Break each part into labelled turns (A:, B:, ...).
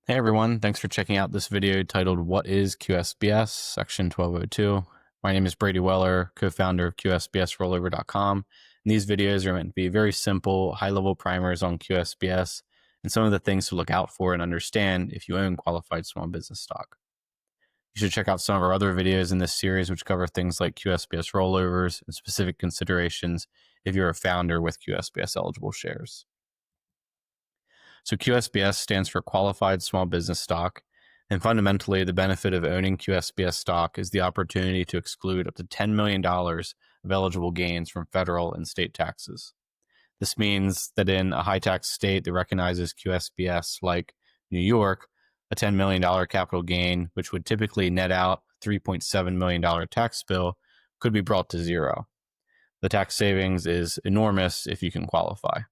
A: Hey everyone, thanks for checking out this video titled What is QSBS, Section 1202. My name is Brady Weller, co-founder of QSBSrollover.com. And these videos are meant to be very simple, high-level primers on QSBS and some of the things to look out for and understand if you own qualified small business stock. You should check out some of our other videos in this series, which cover things like QSBS rollovers and specific considerations if you're a founder with QSBS eligible shares. So QSBS stands for Qualified Small Business Stock. And fundamentally, the benefit of owning QSBS stock is the opportunity to exclude up to $10 million of eligible gains from federal and state taxes. This means that in a high tax state that recognizes QSBS like New York, a $10 million capital gain, which would typically net out $3.7 million tax bill, could be brought to zero. The tax savings is enormous if you can qualify.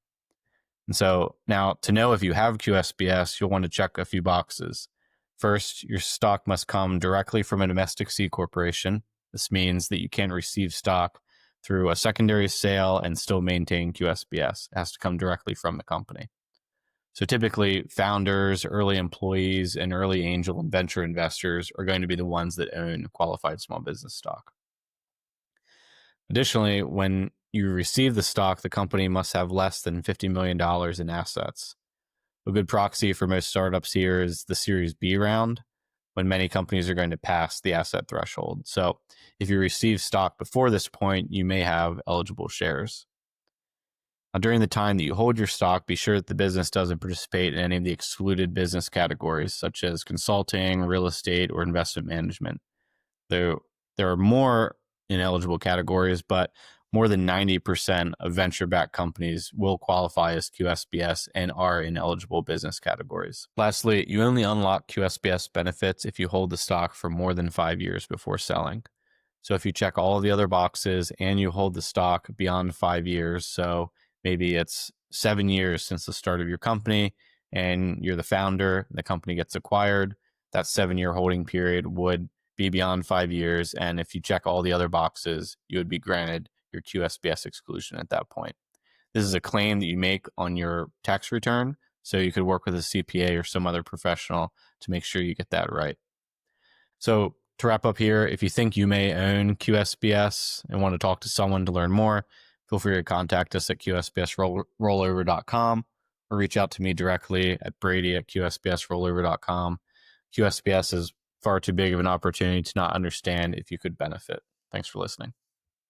A: And so now to know if you have QSBS, you'll want to check a few boxes. First, your stock must come directly from a domestic C corporation. This means that you can't receive stock through a secondary sale and still maintain QSBS. It has to come directly from the company. So typically, founders, early employees, and early angel and venture investors are going to be the ones that own qualified small business stock. Additionally, when you receive the stock, the company must have less than $50 million in assets. A good proxy for most startups here is the Series B round, when many companies are going to pass the asset threshold. So if you receive stock before this point, you may have eligible shares. Now, during the time that you hold your stock, be sure that the business doesn't participate in any of the excluded business categories, such as consulting, real estate, or investment management. There are more ineligible categories, but more than 90% of venture-backed companies will qualify as QSBS and are in eligible business categories. Lastly, you only unlock QSBS benefits if you hold the stock for more than 5 years before selling. So if you check all of the other boxes and you hold the stock beyond 5 years, so maybe it's 7 years since the start of your company and you're the founder, the company gets acquired, that 7-year holding period would be beyond 5 years. And if you check all the other boxes, you would be granted your QSBS exclusion at that point. This is a claim that you make on your tax return, so you could work with a CPA or some other professional to make sure you get that right. So to wrap up here, if you think you may own QSBS and want to talk to someone to learn more, feel free to contact us at QSBSrollover.com or reach out to me directly at Brady@QSBSrollover.com. QSBS is far too big of an opportunity to not understand if you could benefit. Thanks for listening.